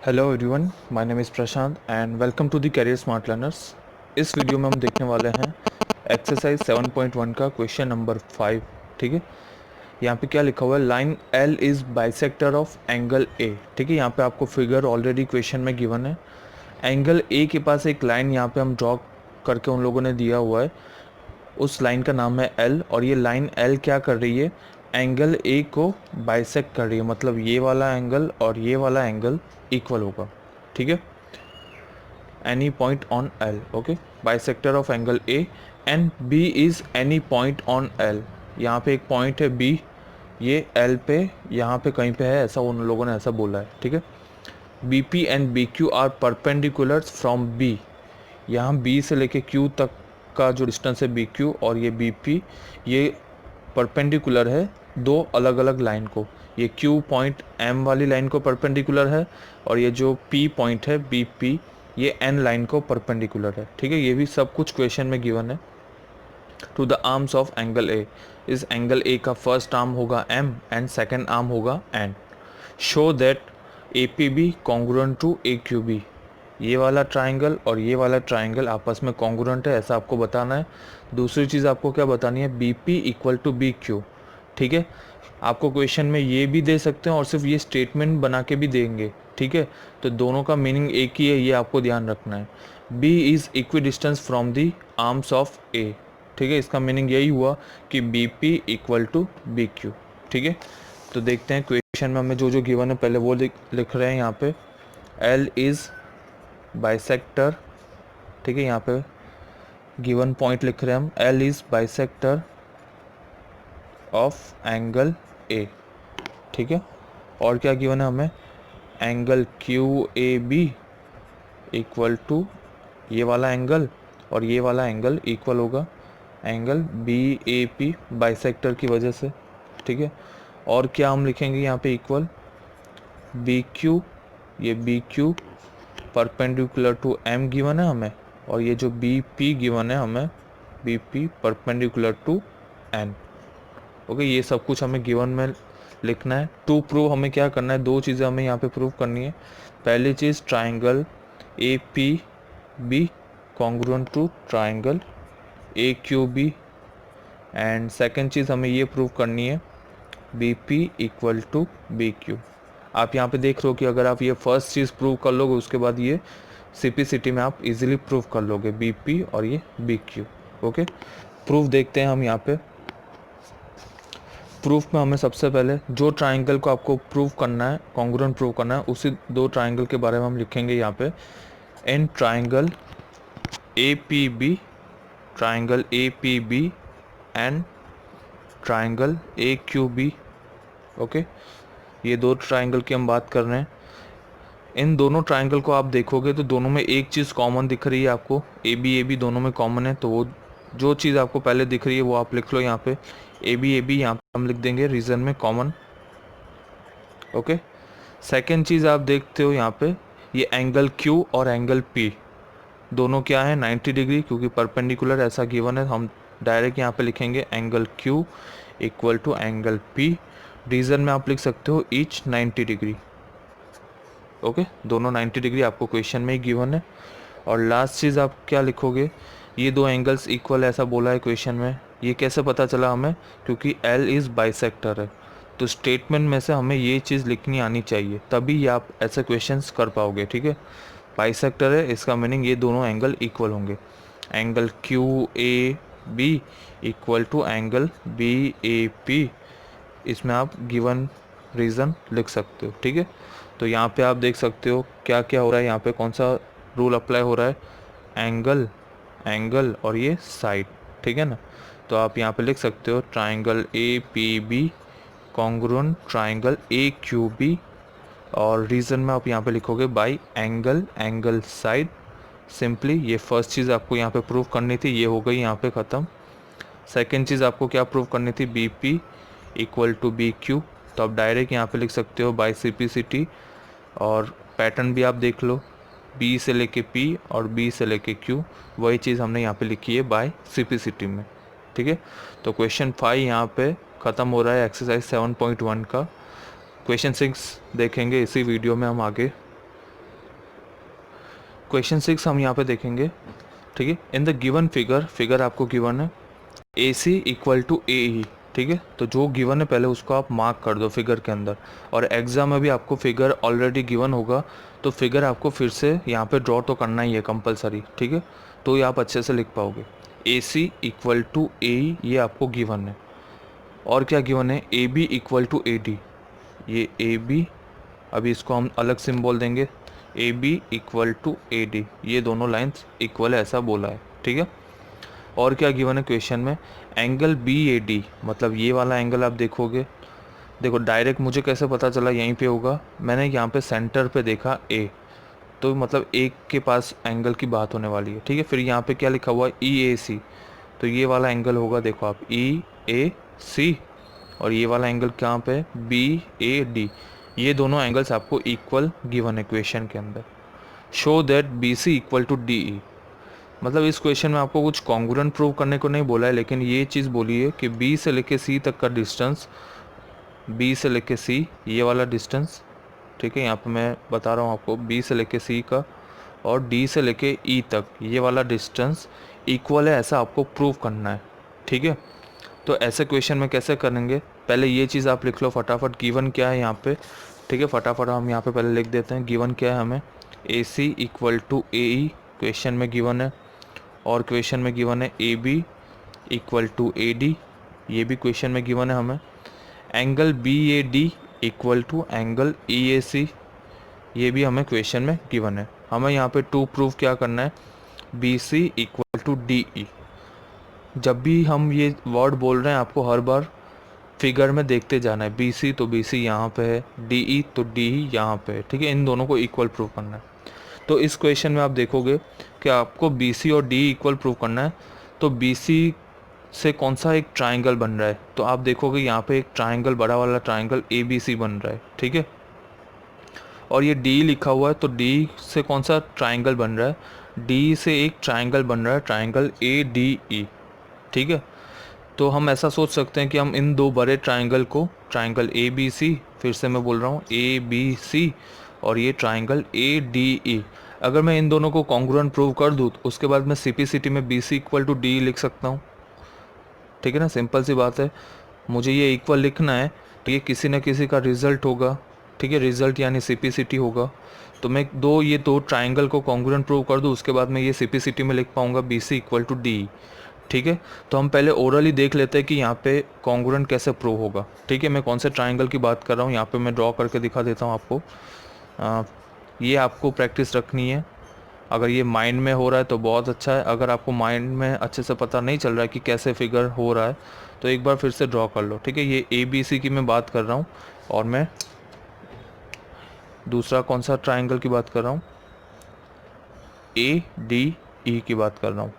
Hello everyone, my name is Prashant and welcome to the career smart learners. इस video में हम देखने वाले हैं एक्सरसाइज 7.1 का क्वेश्चन नंबर 5। ठीक है, यहाँ पे क्या लिखा हुआ है, line L is bisector of angle A. ठीक है, यहाँ पे आपको फिगर ऑलरेडी क्वेश्चन में गिवन है। एंगल ए के पास एक लाइन यहाँ पे हम ड्रॉ करके उन लोगों ने दिया हुआ है, उस लाइन का नाम है एल। और ये लाइन एल क्या कर रही है, एंगल ए को बाइसेक्ट कर रही है, मतलब ये वाला एंगल और ये वाला एंगल इक्वल होगा। ठीक है, any point on L, okay, bisector of angle A and B is any point on L. यहाँ पे एक पॉइंट है बी, ये एल पे यहाँ पे कहीं पे है, ऐसा उन लोगों ने ऐसा बोला है। ठीक है, B P and B Q are perpendicular from B. यहाँ बी से लेके क्यू तक का जो डिस्टेंस है बी क्यू, और ये बी पी, ये परपेंडिकुलर है दो अलग अलग लाइन को। ये क्यू पॉइंट एम वाली लाइन को परपेंडिकुलर है, और ये जो पी पॉइंट है बी पी, ये एन लाइन को परपेंडिकुलर है। ठीक है, ये भी सब कुछ क्वेश्चन में गिवन है। To the arms of angle A, इस एंगल ए का फर्स्ट आर्म होगा एम एंड सेकेंड आर्म होगा N. Show that A P B congruent to A Q B. ये वाला ट्राइंगल और ये वाला ट्राइंगल आपस में कॉन्ग्रुएंट है, ऐसा आपको बताना है। दूसरी चीज़ आपको क्या बतानी है, B P equal to be Q. ठीक है, आपको क्वेश्चन में ये भी दे सकते हैं और सिर्फ ये स्टेटमेंट बना के भी देंगे। ठीक है, तो दोनों का मीनिंग एक ही है, ये आपको ध्यान रखना है। B is equidistance from the arms of A. ठीक है, इसका मीनिंग यही हुआ कि B P equal to be Q. ठीक है, तो देखते हैं क्वेश्चन में हमें जो जो गिवन है पहले वो लिख रहे हैं यहाँ पे। L is bisector. ठीक है, यहाँ पे गिवन पॉइंट लिख रहे हैं हम, L is bisector of angle A. ठीक है, और क्या गिवन है हमें, angle Q A B equal to ये वाला एंगल और ये वाला एंगल इक्वल होगा angle B A P bisector की वजह से। ठीक है, और क्या हम लिखेंगे यहाँ पे, इक्वल बी क्यू, ये B Q perpendicular to M given है हमें, और ये जो बी पी गिवन है हमें, B P perpendicular to N. Okay, ये सब कुछ हमें गिवन में लिखना है। टू प्रूव हमें क्या करना है, दो चीज़ें हमें यहाँ पे प्रूव करनी है। पहली चीज़, triangle A P B congruent to triangle A Q B, and second चीज़ हमें ये प्रूव करनी है, B P equal to be क्यू। आप यहाँ पे देख रहे हो कि अगर आप ये फर्स्ट चीज़ प्रूव कर लोगे, उसके बाद ये CPCT में आप इजीली प्रूव कर लोगे, बी पी और ये बी क्यू। ओके, प्रूफ देखते हैं हम यहाँ पे। प्रूफ में हमें सबसे पहले जो ट्राइंगल को आपको प्रूव करना है, कॉन्ग्रुएंट प्रूव करना है, उसी दो ट्राइंगल के बारे में हम लिखेंगे यहाँ पे। In triangle A P B, triangle A P B and triangle A Q B. Okay, ये दो ट्राइंगल की हम बात कर रहे हैं। इन दोनों ट्राइंगल को आप देखोगे तो दोनों में एक चीज़ कॉमन दिख रही है आपको, ए बी दोनों में कॉमन है। तो वो जो चीज़ आपको पहले दिख रही है वो आप लिख लो यहाँ पे, ए बी यहाँ पे हम लिख देंगे रीजन में कॉमन। ओके, सेकेंड चीज़ आप देखते हो यहाँ पे, ये एंगल क्यू और एंगल पी दोनों क्या है, 90 डिग्री, क्योंकि परपेंडिकुलर ऐसा गिवन है। हम डायरेक्ट यहाँ पे लिखेंगे angle Q equal to angle P. Reason में आप लिख सकते हो ईच 90 डिग्री। ओके, दोनों 90 डिग्री आपको क्वेश्चन में ही गिवन है। और लास्ट चीज़ आप क्या लिखोगे, ये दो एंगल्स इक्वल ऐसा बोला है क्वेश्चन में। ये कैसे पता चला हमें, क्योंकि एल इज़ बाइसेक्टर है। तो स्टेटमेंट में से हमें ये चीज़ लिखनी आनी चाहिए, तभी आप ऐसे क्वेश्चंस कर पाओगे। ठीक है, बाइसेक्टर है, इसका मीनिंग ये दोनों एंगल इक्वल होंगे। Angle Q A B equal to angle B A P, इसमें आप गिवन रीज़न लिख सकते हो। ठीक है, तो यहाँ पे आप देख सकते हो क्या क्या हो रहा है, यहाँ पे कौन सा रूल अप्लाई हो रहा है, एंगल, एंगल और ये साइड। ठीक है ना, तो आप यहाँ पे लिख सकते हो triangle A P B congruent triangle A Q B, और रीज़न में आप यहाँ पे लिखोगे by angle, angle side. Simply ये फर्स्ट चीज़ आपको यहाँ पे प्रूव करनी थी, ये हो गई यहाँ पे ख़त्म। सेकेंड चीज़ आपको क्या प्रूव करनी थी, B P equal to be Q. तो आप डायरेक्ट यहाँ पे लिख सकते हो बाई CPCT, और पैटर्न भी आप देख लो, बी से लेके पी और बी से लेके क्यू, वही चीज़ हमने यहाँ पे लिखी है बाय CPCT में। ठीक है, तो क्वेश्चन 5 यहाँ पे ख़त्म हो रहा है एक्सरसाइज 7.1 का। क्वेश्चन 6 देखेंगे इसी वीडियो में हम आगे। क्वेश्चन 6 हम यहाँ पे देखेंगे, ठीक है। इन द गिवन फिगर आपको गिवन है ए सी इक्वल टू ए ई, ठीक है। तो जो गिवन है पहले उसको आप मार्क कर दो फिगर के अंदर, और एग्जाम में भी आपको फिगर ऑलरेडी गिवन होगा तो फिगर आपको फिर से यहाँ पे ड्रॉ तो करना ही है कंपलसरी, ठीक है। तो ये आप अच्छे से लिख पाओगे। ए सी इक्वल टू ए ई ये आपको गिवन है। और क्या गिवन है, A B equal to A D, ये ए बी, अभी इसको हम अलग सिंबल देंगे, A B equal to A D, ये दोनों लाइन्स इक्वल है ऐसा बोला है, ठीक है। और क्या गिवन है क्वेश्चन में, एंगल बी ए डी, मतलब ये वाला एंगल आप देखोगे, देखो डायरेक्ट मुझे कैसे पता चला यहीं पे होगा, मैंने यहाँ पे सेंटर पे देखा ए, तो मतलब एक के पास एंगल की बात होने वाली है, ठीक है। फिर यहाँ पे क्या लिखा हुआ है, ई ए सी, तो ये वाला एंगल होगा, देखो आप ई ए सी, और ये वाला एंगल कहाँ पे, बी ए डी, ये दोनों एंगल्स आपको इक्वल गिवन है क्वेश्चन के अंदर। Show that B C equal to D E, मतलब इस क्वेश्चन में आपको कुछ कॉन्ग्रुएंट प्रूव करने को नहीं बोला है, लेकिन ये चीज़ बोली है कि बी से लेके सी तक का डिस्टेंस, बी से लेके सी ये वाला डिस्टेंस, ठीक है, यहाँ पे मैं बता रहा हूँ आपको, बी से लेके सी का और डी से लेके ई तक ये वाला डिस्टेंस इक्वल है, ऐसा आपको प्रूव करना है, ठीक है। तो ऐसे क्वेश्चन में कैसे करेंगे, पहले ये चीज़ आप लिख लो फटाफट, गिवन क्या है यहाँ पे, ठीक है। फटाफट हम यहाँ पे पहले लिख देते हैं, गिवन क्या है हमें, A C equal to A E question में गिवन है, और क्वेश्चन में गिवन है A B equal to A D, ये भी क्वेश्चन में गिवन है हमें। Angle B A D equal to angle E A C, ये भी हमें क्वेश्चन में गिवन है। हमें यहाँ पे टू प्रूव क्या करना है, B C equal to D E. जब भी हम ये वर्ड बोल रहे हैं आपको हर बार फिगर में देखते जाना है, बी सी तो बी सी यहाँ पे है, डी ई तो डी ई यहाँ पे है, ठीक है। इन दोनों को इक्वल प्रूव करना है। तो इस क्वेश्चन में आप देखोगे कि आपको बी सी और डी इक्वल प्रूव करना है, तो बी सी से कौन सा एक ट्राइंगल बन रहा है, तो आप देखोगे यहाँ पे एक ट्राइंगल, बड़ा वाला ट्राइंगल ए बी सी बन रहा है, ठीक है। और ये डी लिखा हुआ है, तो डी से कौन सा ट्राइंगल बन रहा है, डी से एक ट्राइंगल बन रहा है, ट्राइंगल ए डी ई, ठीक है। तो हम ऐसा सोच सकते हैं कि हम इन दो बड़े ट्राइंगल को, ट्राइंगल ए बी सी, फिर से मैं बोल रहा हूँ ए बी सी, और ये ट्राइंगल ए डी ई, अगर मैं इन दोनों को कॉन्ग्रुएंट प्रूव कर दूँ तो उसके बाद मैं सिटी में B C equal to D लिख सकता हूँ, ठीक है ना। सिंपल सी बात है, मुझे ये इक्वल लिखना है तो ये किसी न किसी का रिजल्ट होगा, ठीक है, रिजल्ट यानी सिटी होगा। तो मैं ये दो ट्राइंगल को कॉन्ग्रुएंट प्रूव कर दूँ, उसके बाद मैं ये सिटी में लिख पाऊँगा B C equal to D, ठीक है। तो हम पहले ओरली देख लेते हैं कि यहाँ पे कॉन्ग्रुएंट कैसे प्रूव होगा, ठीक है। मैं कौन से ट्राइंगल की बात कर रहा हूँ, यहाँ पे मैं ड्रॉ करके दिखा देता हूँ आपको। ये आपको प्रैक्टिस रखनी है, अगर ये माइंड में हो रहा है तो बहुत अच्छा है, अगर आपको माइंड में अच्छे से पता नहीं चल रहा है कि कैसे फिगर हो रहा है तो एक बार फिर से ड्रॉ कर लो, ठीक है। ये ए बी सी की मैं बात कर रहा हूँ, और मैं दूसरा कौन सा ट्राइंगल की बात कर रहा हूँ, ए डी ई की बात कर रहा हूँ।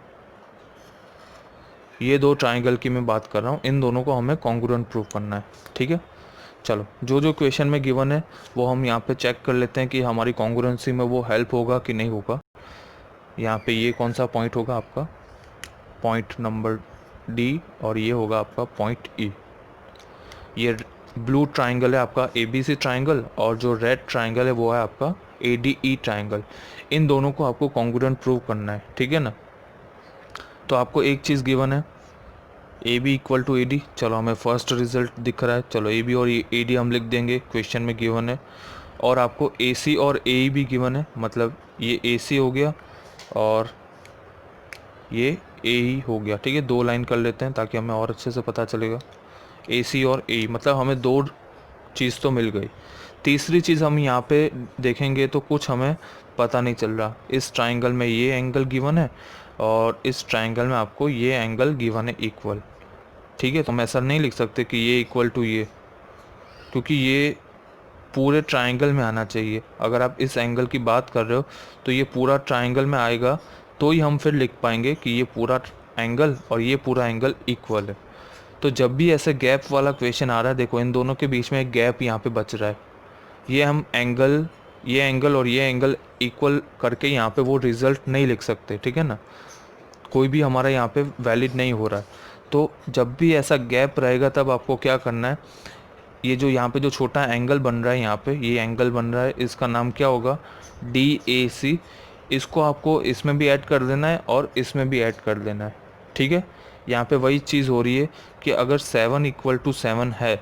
ये दो ट्राइंगल की मैं बात कर रहा हूँ, इन दोनों को हमें कॉन्ग्रुएंट प्रूव करना है, ठीक है। चलो जो जो क्वेश्चन में गिवन है वो हम यहाँ पे चेक कर लेते हैं कि हमारी कॉन्ग्रुएंसी में वो हेल्प होगा कि नहीं होगा। यहाँ पे ये कौन सा पॉइंट होगा आपका, पॉइंट नंबर डी, और ये होगा आपका पॉइंट ई। ये ब्लू ट्राइंगल है आपका ए बी सी ट्राइंगल, और जो रेड ट्राइंगल है वो है आपका ए डी ई ट्राइंगल। इन दोनों को आपको कॉन्ग्रुएंट प्रूव करना है, ठीक है ना। तो आपको एक चीज़ गिवन है A B equal to A D, चलो हमें फर्स्ट रिजल्ट दिख रहा है, चलो ए बी और ए डी हम लिख देंगे, क्वेश्चन में गिवन है। और आपको ए सी और ए भी गिवन है, मतलब ये ए सी हो गया और ये ए ही हो गया, ठीक है। दो लाइन कर लेते हैं ताकि हमें और अच्छे से पता चलेगा, ए सी और ए, मतलब हमें दो चीज़ तो मिल गई। तीसरी चीज़ हम यहाँ पे देखेंगे तो कुछ हमें पता नहीं चल रहा, इस ट्राइंगल में ये एंगल गिवन है और इस ट्राइंगल में आपको ये एंगल गिवन है इक्वल, ठीक है। तो हम ऐसा नहीं लिख सकते कि ये इक्वल टू ये, क्योंकि ये पूरे ट्राइंगल में आना चाहिए। अगर आप इस एंगल की बात कर रहे हो तो ये पूरा ट्राइंगल में आएगा, तो ही हम फिर लिख पाएंगे कि ये पूरा एंगल और ये पूरा एंगल इक्वल है। तो जब भी ऐसे गैप वाला क्वेश्चन आ रहा है, देखो इन दोनों के बीच में एक गैप यहाँ पे बच रहा है, ये हम एंगल, ये एंगल और ये एंगल इक्वल करके यहाँ पे वो रिज़ल्ट नहीं लिख सकते, ठीक है ना। कोई भी हमारा यहाँ पे वैलिड नहीं हो रहा है। तो जब भी ऐसा गैप रहेगा तब आपको क्या करना है, ये जो यहाँ पे जो छोटा एंगल बन रहा है, यहाँ पे ये एंगल बन रहा है, इसका नाम क्या होगा, डी ए सी। इसको आपको इसमें भी ऐड कर देना है और इसमें भी ऐड कर देना है, ठीक है। यहाँ पे वही चीज़ हो रही है कि अगर 7 इक्वल टू 7 है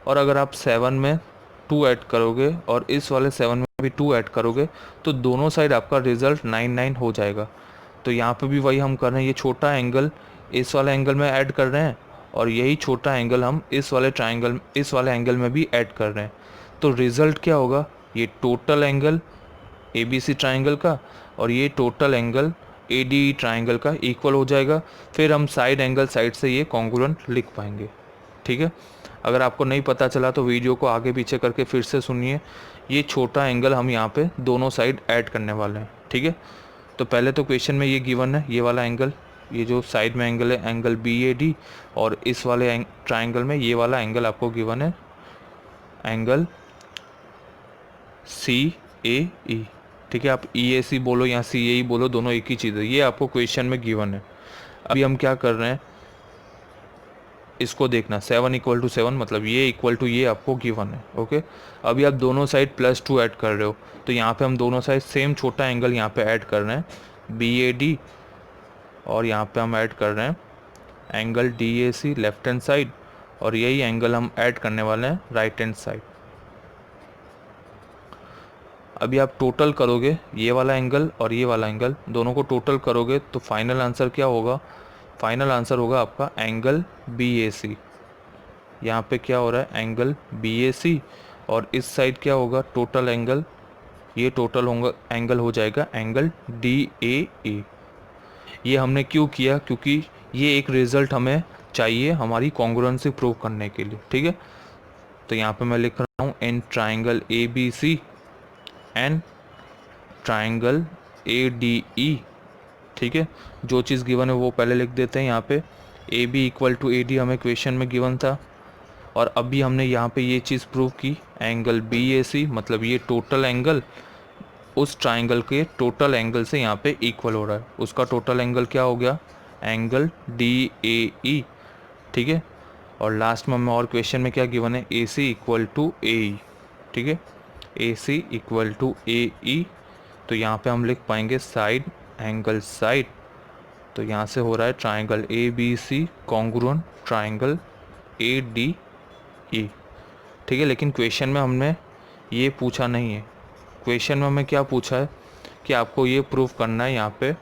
और अगर आप 7 में 2 ऐड करोगे और इस वाले 7 में भी 2 ऐड करोगे तो दोनों साइड आपका रिज़ल्ट 9 हो जाएगा। तो यहाँ पे भी वही हम कर रहे हैं, ये छोटा एंगल इस वाले एंगल में ऐड कर रहे हैं और यही छोटा एंगल हम इस वाले एंगल में भी ऐड कर रहे हैं। तो रिज़ल्ट क्या होगा, ये टोटल एंगल ABC ट्राइंगल का और ये टोटल एंगल ADE ट्राइंगल का इक्वल हो जाएगा। फिर हम साइड एंगल साइड से ये कॉन्ग्रुएंट लिख पाएंगे, ठीक है। अगर आपको नहीं पता चला तो वीडियो को आगे पीछे करके फिर से सुनिए। ये छोटा एंगल हम यहाँ पे दोनों साइड ऐड करने वाले हैं, ठीक है। तो पहले तो क्वेश्चन में ये गिवन है, ये वाला एंगल, ये जो साइड में एंगल है एंगल BAD, और इस वाले ट्राइंगल में ये वाला एंगल आपको गिवन है एंगल CAE, ठीक है। आप EAC बोलो या CAE बोलो, दोनों एक ही चीज़ है, ये आपको क्वेश्चन में गिवन है। अभी हम क्या कर रहे हैं, इसको देखना, 7 इक्वल टू 7 मतलब ये इक्वल टू ये आपको गिवन है, ओके। अभी आप दोनों साइड +2 ऐड कर रहे हो, तो यहाँ पे हम दोनों साइड सेम छोटा एंगल यहाँ पे ऐड कर रहे हैं BAD, और यहाँ पे हम ऐड कर रहे हैं angle DAC left hand side, और यही एंगल हम ऐड करने वाले हैं राइट हैंड साइड। अभी आप टोटल करोगे ये वाला एंगल और ये वाला एंगल, दोनों को टोटल करोगे तो फाइनल आंसर क्या होगा, फाइनल आंसर होगा आपका एंगल BAC। यहाँ पे क्या हो रहा है एंगल BAC, और इस साइड क्या होगा टोटल एंगल, ये टोटल होगा एंगल हो जाएगा एंगल DAA। ये हमने क्यों किया, क्योंकि ये एक रिज़ल्ट हमें चाहिए हमारी कॉन्ग्रुएंसी प्रूव करने के लिए, ठीक है। तो यहाँ पे मैं लिख रहा हूँ in triangle ABC and triangle ADE, ठीक है। जो चीज़ गिवन है वो पहले लिख देते हैं। यहाँ पे AB इक्वल टू AD हमें क्वेश्चन में गिवन था, और अभी हमने यहाँ पे ये चीज़ प्रूव की, एंगल BAC मतलब ये टोटल एंगल उस ट्राइंगल के टोटल एंगल से यहाँ पे इक्वल हो रहा है, उसका टोटल एंगल क्या हो गया एंगल DAE, ठीक है। और लास्ट में हमें और क्वेश्चन में क्या गिवन है AC इक्वल टू AE, ठीक है, AC इक्वल टू AE। तो यहाँ पे हम लिख पाएंगे साइड एंगल साइड, तो यहाँ से हो रहा है triangle ABC congruent triangle ADE, ठीक है। लेकिन क्वेश्चन में हमने ये पूछा नहीं है, क्वेश्चन में हमें क्या पूछा है कि आपको ये प्रूव करना है, यहाँ पे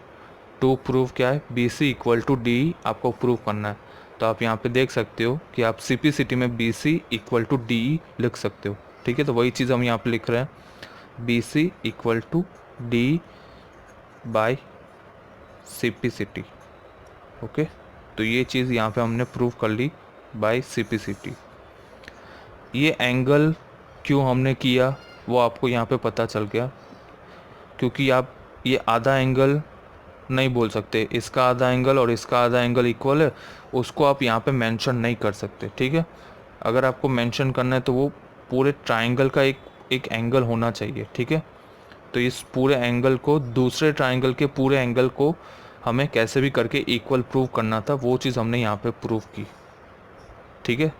टू प्रूव क्या है BC इक्वल टू DE आपको प्रूव करना है। तो आप यहाँ पे देख सकते हो कि आप CPCT में BC इक्वल टू DE लिख सकते हो, ठीक है। तो वही चीज़ हम यहाँ पे लिख रहे हैं BC equal to DE by CPCT, okay. तो ये चीज़ यहाँ पे हमने प्रूव कर ली बाय CPCT। ये एंगल क्यों हमने किया वो आपको यहाँ पे पता चल गया, क्योंकि आप ये आधा एंगल नहीं बोल सकते, इसका आधा एंगल और इसका आधा एंगल इक्वल है, उसको आप यहाँ पे मेंशन नहीं कर सकते, ठीक है। अगर आपको मेंशन करना है तो वो पूरे ट्राइंगल का एक एंगल होना चाहिए, ठीक है। तो इस पूरे एंगल को दूसरे ट्राइंगल के पूरे एंगल को हमें कैसे भी करके इक्वल प्रूव करना था, वो चीज़ हमने यहाँ पे प्रूव की, ठीक है।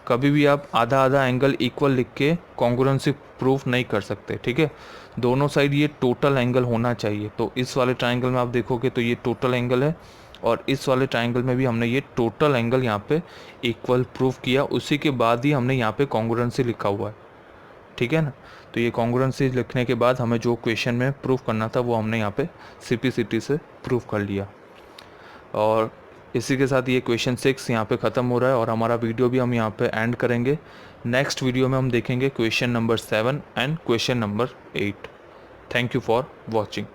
कभी भी आप आधा आधा एंगल इक्वल लिख के कॉन्ग्रुएंसी प्रूफ नहीं कर सकते, ठीक है। दोनों साइड ये टोटल एंगल होना चाहिए। तो इस वाले ट्राइंगल में आप देखोगे तो ये टोटल एंगल है, और इस वाले ट्राइंगल में भी हमने ये टोटल एंगल यहाँ पे इक्वल प्रूफ किया, उसी के बाद ही हमने यहाँ पे कॉन्ग्रुएंसी लिखा हुआ है, ठीक है ना। तो ये कॉन्ग्रुएंसी लिखने के बाद हमें जो क्वेश्चन में प्रूफ करना था वो हमने यहाँ पे CPCT से प्रूफ कर लिया। और इसी के साथ ये क्वेश्चन 6 यहाँ पे ख़त्म हो रहा है, और हमारा वीडियो भी हम यहाँ पे एंड करेंगे। नेक्स्ट वीडियो में हम देखेंगे question number 7 and question number 8। Thank you for watching.